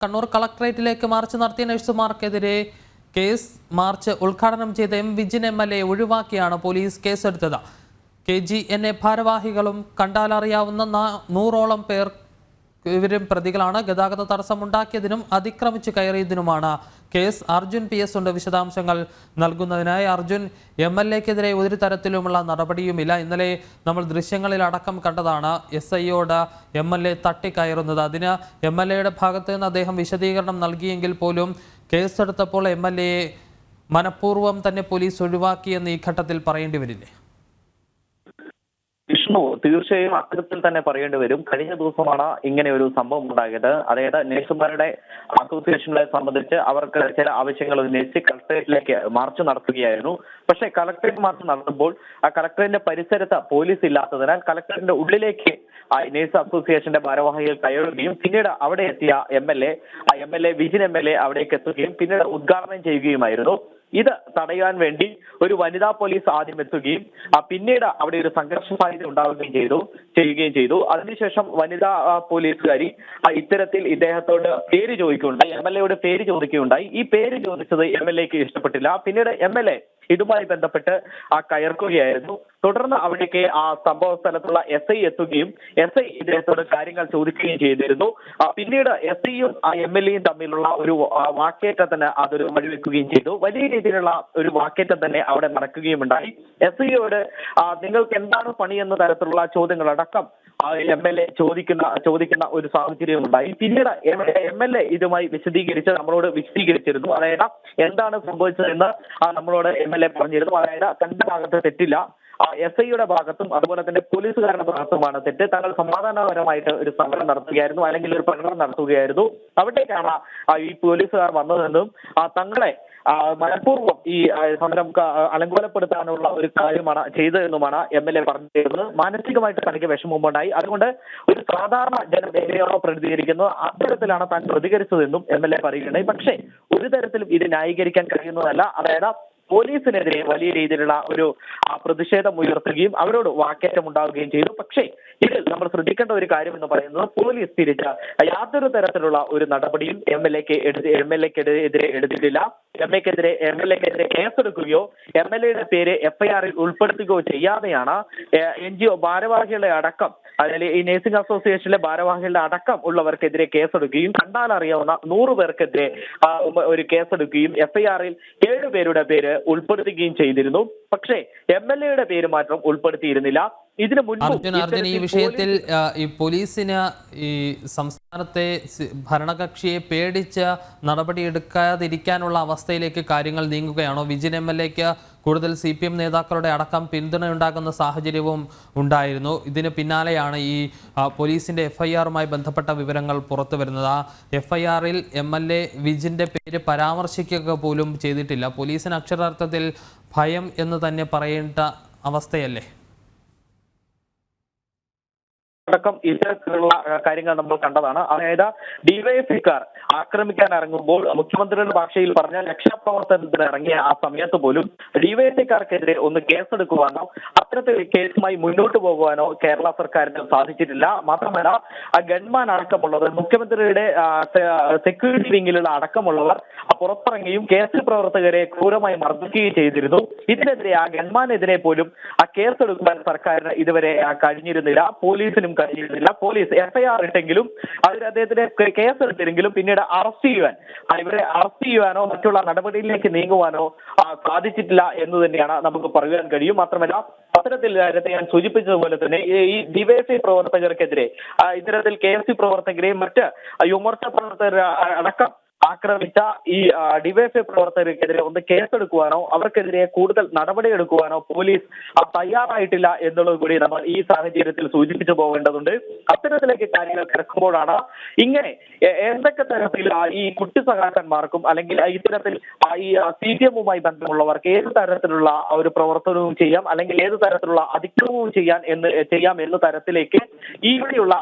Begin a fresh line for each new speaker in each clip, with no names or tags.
Kannur കളക്ടറേറ്റിലേക്ക് March നടത്തിയ നഴ്സുമാർക്കെതിരെ case March ഉദ്ഘാടനം ചെയ്ത വിജിൻ MLA ഒഴിവാക്കിയാണ് പോലീസ് കേസെടുത്തത്. KGNA ഭാരവാഹികളും കണ്ടാലറിയാവുന്ന 100ഓളം പേർ ഇവരും പ്രതികളാണ്. ഗതാഗത തടസ്സമുണ്ടാക്കിയതിനും അതിക്രമിച്ചു കയറിയതിനുമാണ് കേസ്. അർജുൻ PS ഉണ്ട് വിശദാംശങ്ങൾ നൽകുന്നതിനായി. അർജുൻ, MLAക്കെതിരെ ഒരു തരത്തിലുമുള്ള നടപടിയുമില്ല. ഇന്നലെ നമ്മൾ ദൃശ്യങ്ങളിൽ അടക്കം കണ്ടതാണ് SIയോട് MLA തട്ടിക്കയറുന്നത്. അതിന് MLAയുടെ ഭാഗത്ത് നിന്ന് അദ്ദേഹം വിശദീകരണം നൽകിയെങ്കിൽ പോലും കേസെടുത്തപ്പോൾ MLAയെ മനഃപൂർവ്വം തന്നെ പോലീസ് ഒഴിവാക്കിയെന്ന് ഈ ഘട്ടത്തിൽ പറയേണ്ടി വരില്ലേ?
തീർച്ചയായും അത്തരത്തിൽ തന്നെ പറയേണ്ടി വരും. കഴിഞ്ഞ ദിവസമാണ് ഇങ്ങനെ ഒരു സംഭവം ഉണ്ടായത്. അതായത് നഴ്സുമാരുടെ അസോസിയേഷനുകളെ സംബന്ധിച്ച് അവർക്ക് ചില ആവശ്യങ്ങൾ ഉന്നയിച്ച് കളക്ടറേറ്റിലേക്ക് മാർച്ച് നടത്തുകയായിരുന്നു. പക്ഷേ കളക്ടറേറ്റ് മാർച്ച് നടത്തുമ്പോൾ ആ കളക്ടറേറ്റിന്റെ പരിസരത്ത് പോലീസ് ഇല്ലാത്തതിനാൽ കളക്ടറേറ്റിന്റെ ഉള്ളിലേക്ക് നേഴ്സ് അസോസിയേഷന്റെ ഭാരവാഹികൾ കയറുകയും പിന്നീട് അവിടെ എത്തിയ MLA വിജിൻ MLA അവിടേക്ക് എത്തുകയും പിന്നീട് ഉദ്ഘാടനം ചെയ്യുകയുമായിരുന്നു. ഇത് തടയാൻ വേണ്ടി ഒരു വനിതാ പോലീസ് ആദ്യം എത്തുകയും പിന്നീട് അവിടെ ഒരു സംഘർഷ സാധ്യത ചെയ്യുകയും ചെയ്തു. അതിനുശേഷം വനിതാ പോലീസുകാരി ഇത്തരത്തിൽ ഇദ്ദേഹത്തോട് പേര് ചോദിക്കുകയുണ്ടായി, MLAയോട് പേര് ചോദിക്കുകയുണ്ടായി. ഈ പേര് ചോദിച്ചത് MLAക്ക് ഇഷ്ടപ്പെട്ടില്ല. പിന്നീട് MLA ഇതുമായി ബന്ധപ്പെട്ട് കയർക്കുകയായിരുന്നു. തുടർന്ന് അവിടേക്ക് ആ സംഭവ സ്ഥലത്തുള്ള SI എത്തുകയും SI ഇദ്ദേഹത്തോട് കാര്യങ്ങൾ ചോദിക്കുകയും ചെയ്തിരുന്നു. പിന്നീട് SIയും MLAയും തമ്മിലുള്ള ഒരു വാക്കേറ്റത്തിന് അതൊരു വഴിവെക്കുകയും ചെയ്തു. വലിയ രീതിയിലുള്ള ഒരു വാക്കേറ്റം തന്നെ അവിടെ നടക്കുകയും ഉണ്ടായി. SIയോട് നിങ്ങൾക്ക് എന്താണ് പണി എന്ന തരത്തിലുള്ള ചോദ്യങ്ങളടക്കം MLA ചോദിക്കുന്ന ഒരു സാഹചര്യം ഉണ്ടായി. പിന്നീട് MLA ഇതുമായി നമ്മളോട് വിശദീകരിച്ചിരുന്നു. അതായത് എന്താണ് സംഭവിച്ചതെന്ന് നമ്മളോട് MLA പറഞ്ഞിരുന്നു. അതായത് തന്റെ ഭാഗത്ത് തെറ്റില്ല, SIയുടെ ഭാഗത്തും അതുപോലെ തന്നെ പോലീസുകാരുടെ ഭാഗത്തുമാണ് തെറ്റ്. തങ്ങൾ സമാധാനപരമായിട്ട് ഒരു സമരം നടത്തുകയായിരുന്നു, അല്ലെങ്കിൽ ഒരു പ്രകടനം നടത്തുകയായിരുന്നു. അവിടേക്കാണ് ഈ പോലീസുകാർ വന്നതെന്നും തങ്ങളെ മനഃപൂർവ്വം ഈ സമരം അലങ്കോലപ്പെടുത്താനുള്ള ഒരു കാര്യമാണ് ചെയ്തതെന്നുമാണ് MLA പറഞ്ഞിരുന്നത്. മാനസികമായിട്ട് തനിക്ക് വിഷമമുണ്ടായി, അതുകൊണ്ട് ഒരു സാധാരണ ജനം എങ്ങനെയാണോ പ്രതികരിക്കുന്നത് അത്തരത്തിലാണ് താൻ പ്രതികരിച്ചതെന്നും MLA പറയുകയുണ്ടായി. പക്ഷേ ഒരു തരത്തിലും ഇത് ന്യായീകരിക്കാൻ കഴിയുന്നതല്ല. അതായത് പോലീസിനെതിരെ വലിയ രീതിയിലുള്ള ഒരു പ്രതിഷേധം ഉയർത്തുകയും അവരോട് വാക്കേറ്റം ഉണ്ടാവുകയും ചെയ്തു. പക്ഷേ ഇതിൽ നമ്മൾ ശ്രദ്ധിക്കേണ്ട ഒരു കാര്യം എന്ന് പറയുന്നത് പോലീസ് തിരിച്ച യാതൊരു തരത്തിലുള്ള ഒരു നടപടിയും MLAക്കെതിരെ എടുത്തിട്ടില്ല. MLAക്കെതിരെ കേസെടുക്കുകയോ MLAയുടെ പേര് FIRൽ ഉൾപ്പെടുത്തുകയോ ചെയ്യാതെയാണ് NGO ഭാരവാഹികളുടെ അടക്കം, അതായത് ഈ നഴ്സിംഗ് അസോസിയേഷനിലെ ഭാരവാഹികളുടെ അടക്കം ഉള്ളവർക്കെതിരെ കേസെടുക്കുകയും കണ്ടാലറിയാവുന്ന 100 പേർക്കെതിരെ ഒരു കേസെടുക്കുകയും FIRൽ 7 പേരുടെ പേര് ഉൾപ്പെടുത്തുകയും ചെയ്തിരുന്നു. പക്ഷേ MLAയുടെ പേര് മാത്രം ഉൾപ്പെടുത്തിയിരുന്നില്ല. ഇതിനു മുൻപ്
ഈ വിഷയത്തിൽ ഈ പോലീസിന് ഈ സംസ്ഥാനത്തെ ഭരണകക്ഷിയെ പേടിച്ച് നടപടിയെടുക്കാതിരിക്കാനുള്ള അവസ്ഥയിലേക്ക് കാര്യങ്ങൾ നീങ്ങുകയാണോ? വിജിൻ MLAക്ക് കൂടുതൽ CPM നേതാക്കളുടെ അടക്കം പിന്തുണയുണ്ടാകുന്ന സാഹചര്യവും ഉണ്ടായിരുന്നു. ഇതിന് പിന്നാലെയാണ് ഈ പോലീസിന്റെ FIRമായി ബന്ധപ്പെട്ട വിവരങ്ങൾ പുറത്തു വരുന്നത്. ആ FIRൽ MLA വിജിന്റെ പേര് പരാമർശിക്കുക പോലും ചെയ്തിട്ടില്ല. പോലീസിന് അക്ഷരാർത്ഥത്തിൽ ഭയം എന്ന് തന്നെ പറയേണ്ട അവസ്ഥയല്ലേ?
അടക്കം ഇത്തരത്തിലുള്ള കാര്യങ്ങൾ നമ്മൾ കണ്ടതാണ്. അതായത് ഡിവൈഎഫ്ഐക്കാർ ആക്രമിക്കാൻ ഇറങ്ങുമ്പോൾ മുഖ്യമന്ത്രിയുടെ ഭാഷയിൽ പറഞ്ഞാൽ രക്ഷാപ്രവർത്തനത്തിന് ഇറങ്ങിയ ആ സമയത്ത് പോലും ഡിവൈഎഫ്ഐക്കാർക്കെതിരെ ഒന്ന് കേസെടുക്കുവാനോ അത്തരത്തിൽ കേസുമായി മുന്നോട്ട് പോകുവാനോ കേരള സർക്കാരിന് സാധിച്ചിട്ടില്ല. മാത്രമല്ല ഗൺമാൻ അടക്കമുള്ളത് മുഖ്യമന്ത്രിയുടെ സെക്യൂരിറ്റി വിങ്ങിലുള്ള അടക്കമുള്ളവർ പുറത്തിറങ്ങിയും കേസിൽ പ്രവർത്തകരെ ക്രൂരമായി മർദ്ദിക്കുകയും ചെയ്തിരുന്നു. ഇതിനെതിരെ ആ ഗൺമാനെതിരെ പോലും കേസെടുക്കുവാൻ സർക്കാരിന് ഇതുവരെ കഴിഞ്ഞിരുന്നില്ല, പോലീസിനും കഴിഞ്ഞിരുന്നില്ല. പോലീസ് FIR ഇട്ടെങ്കിലും അതിൽ അദ്ദേഹത്തിന് കേസെടുത്തെങ്കിലും പിന്നീട് ഇവരെ അറസ്റ്റ് ചെയ്യുവാനോ മറ്റുള്ള നടപടിയിലേക്ക് നീങ്ങുവാനോ സാധിച്ചിട്ടില്ല എന്ന് തന്നെയാണ് നമുക്ക് പറയാൻ കഴിയും. മാത്രമല്ല അത്തരത്തിൽ നേരത്തെ ഞാൻ സൂചിപ്പിച്ചതുപോലെ തന്നെ ഈ ഡിവൈഎഫ്ഐ പ്രവർത്തകർക്കെതിരെ ഇത്തരത്തിൽ KSU പ്രവർത്തകരെയും മറ്റ് യുമോർച്ച പ്രവർത്തകർ അടക്കം ആക്രമിച്ച ഈ ഡിവൈഎഫ്ഐ പ്രവർത്തകർക്കെതിരെ ഒന്ന് കേസെടുക്കുവാനോ അവർക്കെതിരെ കൂടുതൽ നടപടിയെടുക്കുവാനോ പോലീസ് തയ്യാറായിട്ടില്ല എന്നുള്ളത് കൂടി നമ്മൾ ഈ സാഹചര്യത്തിൽ സൂചിപ്പിച്ചു പോകേണ്ടതുണ്ട്. അത്തരത്തിലേക്ക് കാര്യങ്ങൾ കിടക്കുമ്പോഴാണ് ഇങ്ങനെ എന്തൊക്കെ തരത്തിൽ ഈ കുട്ടി സഹാക്കന്മാർക്കും അല്ലെങ്കിൽ ഇത്തരത്തിൽ ഈ CPMവുമായി ബന്ധമുള്ളവർക്ക് ഏത് തരത്തിലുള്ള ഒരു പ്രവർത്തനവും ചെയ്യാം, അല്ലെങ്കിൽ ഏത് തരത്തിലുള്ള അതിക്രമവും ചെയ്യാം എന്ന തരത്തിലേക്ക് ഇവിടെയുള്ള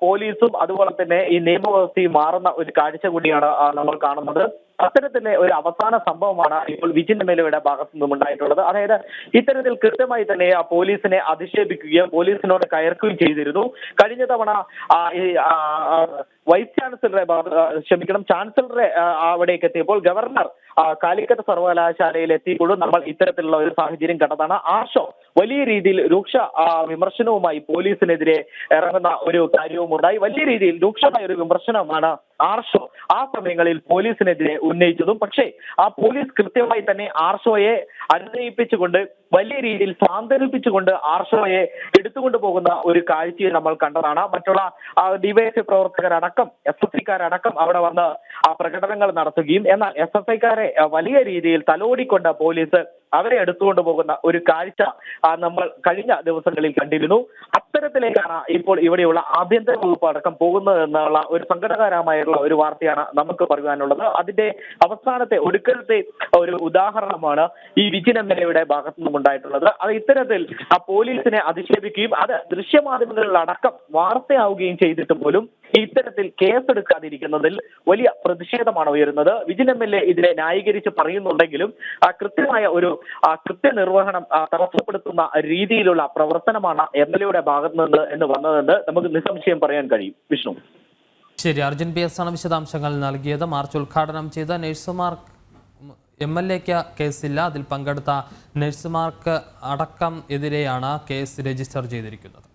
പോലീസും അതുപോലെ തന്നെ ഈ നിയമവ്യവസ്ഥയും മാറുന്ന ഒരു കാഴ്ച കൂടിയാണ് നമ്മൾ കാണുന്നത്. അത്തരത്തിലെ ഒരു അവസാന സംഭവമാണ് ഇപ്പോൾ വിജിൻ എംഎൽഎയുടെ ഭാഗത്തു നിന്നും ഉണ്ടായിട്ടുള്ളത്. അതായത് ഇത്തരത്തിൽ കൃത്യമായി തന്നെ പോലീസിനെ അധിക്ഷേപിക്കുകയും പോലീസിനോട് കയർക്കുകയും ചെയ്തിരുന്നു. കഴിഞ്ഞ തവണ വൈസ് ചാൻസലറെ അവിടേക്ക് എത്തിയപ്പോൾ ഗവർണർ കാലിക്കറ്റ് സർവകലാശാലയിൽ എത്തിയപ്പോഴും നമ്മൾ ഇത്തരത്തിലുള്ള ഒരു സാഹചര്യം കണ്ടതാണ്. ആർഷോ വലിയ രീതിയിൽ രൂക്ഷ വിമർശനവുമായി പോലീസിനെതിരെ ഇറങ്ങുന്ന ഒരു കാര്യവും ഉണ്ടായി. വലിയ രീതിയിൽ രൂക്ഷമായ ഒരു വിമർശനമാണ് ആർഷോ ആ സമയങ്ങളിൽ പോലീസിനെതിരെ ഉന്നയിച്ചതും. പക്ഷേ ആ പോലീസ് കൃത്യമായി തന്നെ ആർഷോയെ അനുനയിപ്പിച്ചുകൊണ്ട് വലിയ രീതിയിൽ സാന്ത്വനിപ്പിച്ചുകൊണ്ട് ആർഷോയെ എടുത്തുകൊണ്ട് പോകുന്ന ഒരു കാഴ്ചയെ നമ്മൾ കണ്ടതാണ്. മറ്റുള്ള ഡിവൈഎഫ്ഐ പ്രവർത്തകരടക്കം SFIക്കാരടക്കം അവിടെ വന്ന് പ്രകടനങ്ങൾ നടത്തുകയും എന്നാൽ SFIക്കാരെ വലിയ രീതിയിൽ തലോടിക്കൊണ്ട് പോലീസ് അവരെ എടുത്തുകൊണ്ട് പോകുന്ന ഒരു കാഴ്ച നമ്മൾ കഴിഞ്ഞ ദിവസങ്ങളിൽ കണ്ടിരുന്നു. അത്തരത്തിലേക്കാണ് ഇപ്പോൾ ഇവിടെയുള്ള ആഭ്യന്തര വകുപ്പ് അടക്കം പോകുന്നത് എന്നുള്ള ഒരു സങ്കടകരമായുള്ള ഒരു വാർത്തയാണ് നമുക്ക് പറയാനുള്ളത്. അതിന്റെ അവസാനത്തെ ഒടുക്കലത്തെ ഒരു ഉദാഹരണമാണ് ഈ വിജിൻ എംഎൽഎയുടെ ഭാഗത്തു നിന്നും ഉണ്ടായിട്ടുള്ളത്. അത് ഇത്തരത്തിൽ പോലീസിനെ അധിക്ഷേപിക്കുകയും അത് ദൃശ്യമാധ്യമങ്ങളിലടക്കം വാർത്തയാവുകയും ചെയ്തിട്ട് പോലും ഇത്തരത്തിൽ കേസെടുക്കാതിരിക്കുന്നതിൽ വലിയ പ്രതിഷേധമാണ് ഉയരുന്നത്. വിജിൻ എംഎൽഎ ഇതിനെ ന്യായീകരിച്ച് പറയുന്നുണ്ടെങ്കിലും കൃത്യമായ ഒരു കൃത്യനിർവഹണം തടസ്സപ്പെടുത്തുന്ന രീതിയിലുള്ള പ്രവർത്തനമാണ് MLA ഭാഗത്തു നിന്ന് എന്ന് വന്നതെന്ന് നമുക്ക് നിസ്സംശയം പറയാൻ കഴിയും. വിഷ്ണു.
ശരി, അർജുൻ PS ആണ് വിശദാംശങ്ങൾ നൽകിയത്. മാർച്ച് ഉദ്ഘാടനം ചെയ്ത നഴ്സുമാർ MLAക്ക് കേസില്ല. അതിൽ പങ്കെടുത്ത നഴ്സുമാർക്ക് അടക്കം എതിരെയാണ് കേസ് രജിസ്റ്റർ ചെയ്തിരിക്കുന്നത്.